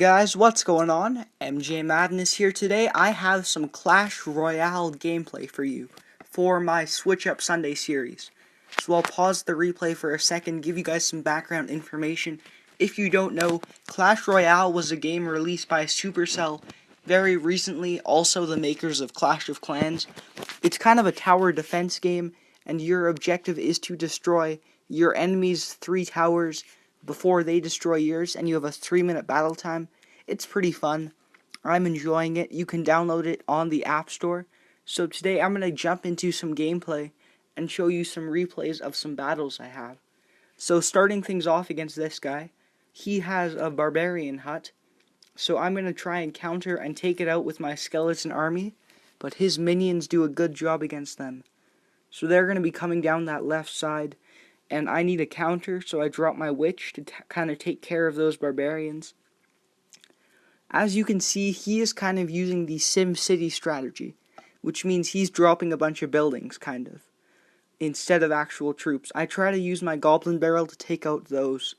Guys, what's going on? MJ Madness here today. I have some Clash Royale gameplay for you for my Switch Up Sunday series. So I'll pause the replay for a second, give you guys some background information. If you don't know, Clash Royale was a game released by Supercell very recently, also the makers of Clash of Clans. It's kind of a tower defense game, and your objective is to destroy your enemy's 3 towers before they destroy yours, and you have a 3-minute battle time. It's pretty fun. I'm enjoying it. You can download it on the App Store. So today I'm going to jump into some gameplay and show you some replays of some battles I have. So starting things off against this guy, he has a barbarian hut. So I'm going to try and counter and take it out with my skeleton army, but his minions do a good job against them. So they're going to be coming down that left side, and I need a counter, so I drop my witch to kind of take care of those barbarians. As you can see, he is kind of using the Sim City strategy, which means he's dropping a bunch of buildings, kind of, instead of actual troops. I try to use my goblin barrel to take out those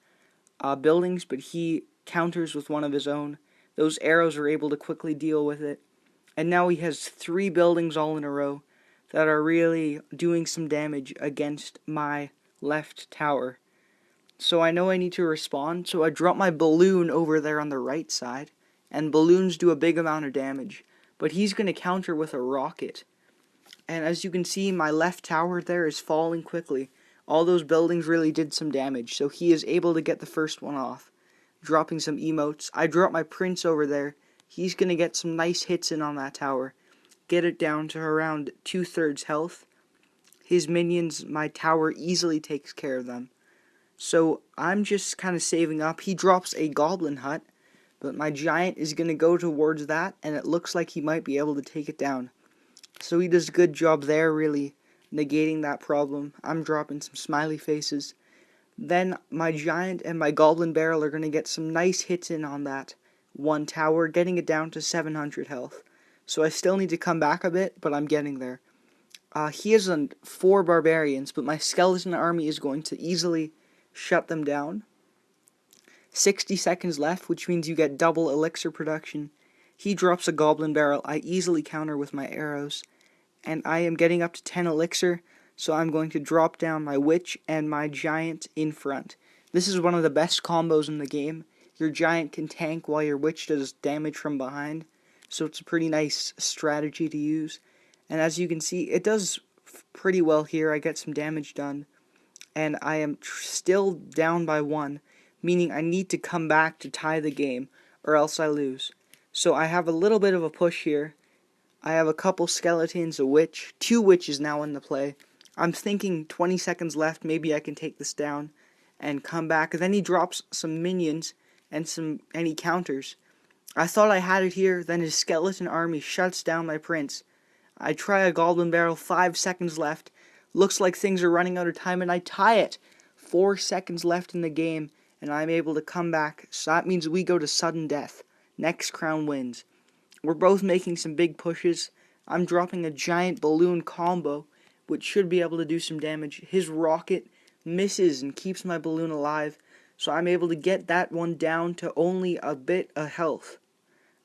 buildings, but he counters with one of his own. Those arrows are able to quickly deal with it. And now he has 3 buildings all in a row that are really doing some damage against my left tower. So I know I need to respond, so I drop my balloon over there on the right side, and balloons do a big amount of damage, but he's going to counter with a rocket. And as you can see, my left tower there is falling quickly. All those buildings really did some damage, so he is able to get the first one off, dropping some emotes. I drop my prince over there. He's going to get some nice hits in on that tower, get it down to around 2/3 health. His minions, my tower easily takes care of them. So I'm just kind of saving up. He drops a goblin hut, but my giant is going to go towards that, and it looks like he might be able to take it down. So he does a good job there, really negating that problem. I'm dropping some smiley faces. Then my giant and my goblin barrel are going to get some nice hits in on that one tower, getting it down to 700 health. So I still need to come back a bit, but I'm getting there. He has 4 barbarians, but my skeleton army is going to easily shut them down. 60 seconds left, which means you get double elixir production. He drops a goblin barrel. I easily counter with my arrows. And I am getting up to 10 elixir, so I'm going to drop down my witch and my giant in front. This is one of the best combos in the game. Your giant can tank while your witch does damage from behind, so it's a pretty nice strategy to use. And as you can see, it does pretty well here. I get some damage done, and I am still down by 1, meaning I need to come back to tie the game, or else I lose. So I have a little bit of a push here. I have a couple skeletons, a witch, 2 witches now in the play. I'm thinking 20 seconds left, maybe I can take this down and come back. Then he drops some minions and he counters. I thought I had it here, then his skeleton army shuts down my prince. I try a goblin barrel, 5 seconds left. Looks like things are running out of time, and I tie it. 4 seconds left in the game, and I'm able to come back. So that means we go to sudden death. Next crown wins. We're both making some big pushes. I'm dropping a giant balloon combo, which should be able to do some damage. His rocket misses and keeps my balloon alive, so I'm able to get that one down to only a bit of health.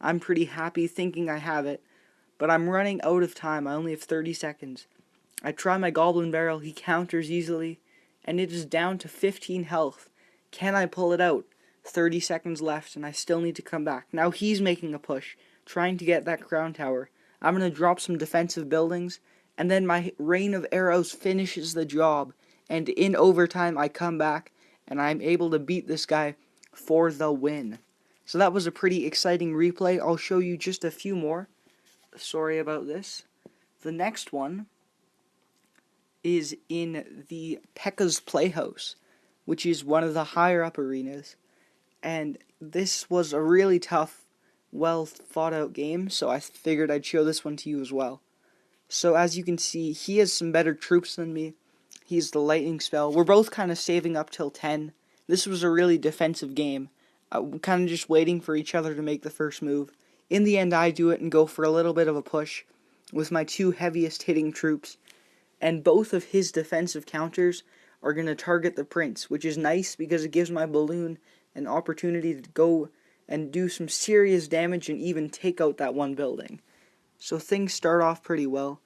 I'm pretty happy thinking I have it, but I'm running out of time. I only have 30 seconds. I try my goblin barrel. He counters easily, and it is down to 15 health. Can I pull it out? 30 seconds left, and I still need to come back. Now he's making a push, trying to get that crown tower. I'm going to drop some defensive buildings, and then my rain of arrows finishes the job, and in overtime I come back, and I'm able to beat this guy for the win. So that was a pretty exciting replay. I'll show you just a few more. Sorry about this. The next one is in the P.E.K.K.'s Playhouse, which is one of the higher up arenas. And this was a really tough, well thought out game, so I figured I'd show this one to you as well. So as you can see, he has some better troops than me. He's the lightning spell. We're both kind of saving up till 10. This was a really defensive game. We're kind of just waiting for each other to make the first move. In the end, I do it and go for a little bit of a push with my 2 heaviest hitting troops. And both of his defensive counters are going to target the prince, which is nice because it gives my balloon an opportunity to go and do some serious damage and even take out that one building. So things start off pretty well.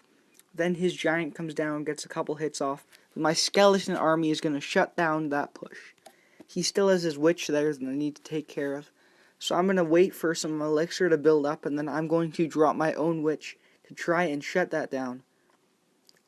Then his giant comes down, gets a couple hits off. My skeleton army is going to shut down that push. He still has his witch there that I need to take care of. So I'm going to wait for some elixir to build up, and then I'm going to drop my own witch to try and shut that down.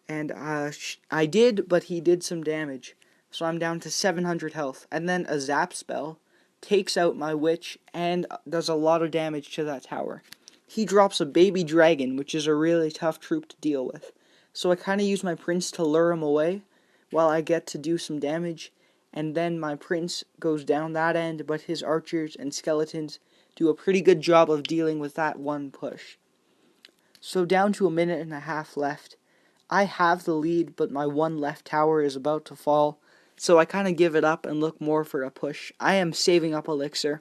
And I did, but he did some damage. So I'm down to 700 health. And then a zap spell takes out my witch and does a lot of damage to that tower. He drops a baby dragon, which is a really tough troop to deal with. So I kind of use my prince to lure him away while I get to do some damage. And then my prince goes down that end, but his archers and skeletons do a pretty good job of dealing with that one push. So down to a minute and a half left. I have the lead, but my one left tower is about to fall. So I kind of give it up and look more for a push. I am saving up elixir,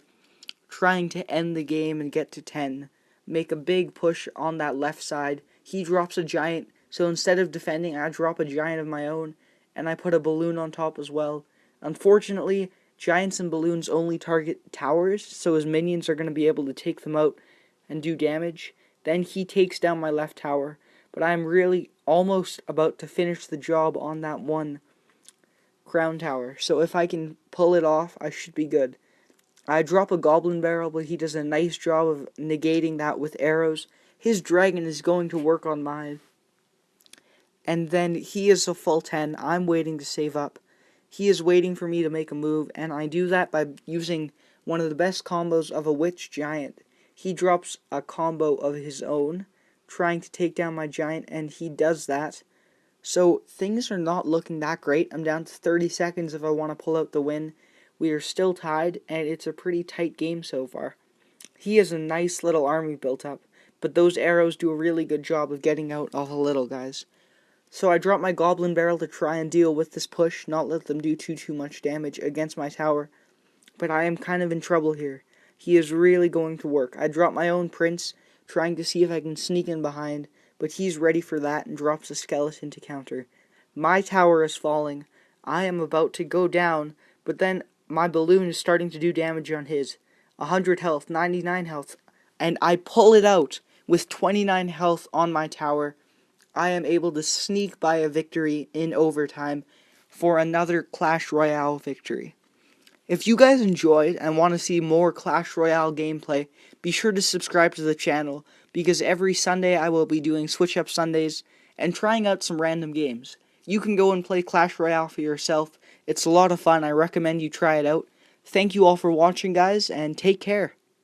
trying to end the game and get to 10. Make a big push on that left side. He drops a giant, so instead of defending, I drop a giant of my own, and I put a balloon on top as well. Unfortunately, giants and balloons only target towers, so his minions are going to be able to take them out and do damage. Then he takes down my left tower, but I'm really almost about to finish the job on that one crown tower. So if I can pull it off, I should be good. I drop a goblin barrel, but he does a nice job of negating that with arrows. His dragon is going to work on mine. And then he is a full 10. I'm waiting to save up. He is waiting for me to make a move, and I do that by using one of the best combos of a witch giant. He drops a combo of his own, trying to take down my giant, and he does that. So things are not looking that great. I'm down to 30 seconds if I want to pull out the win. We are still tied, and it's a pretty tight game so far. He has a nice little army built up, but those arrows do a really good job of getting out all the little guys. So I drop my goblin barrel to try and deal with this push, not let them do too much damage against my tower. But I am kind of in trouble here. He is really going to work. I drop my own prince, trying to see if I can sneak in behind, but he's ready for that and drops a skeleton to counter. My tower is falling. I am about to go down, but then my balloon is starting to do damage on his. 100 health, 99 health, and I pull it out with 29 health on my tower. I am able to sneak by a victory in overtime for another Clash Royale victory. If you guys enjoyed and want to see more Clash Royale gameplay, be sure to subscribe to the channel, because every Sunday I will be doing Switch Up Sundays and trying out some random games. You can go and play Clash Royale for yourself. It's a lot of fun. I recommend you try it out. Thank you all for watching, guys, and take care.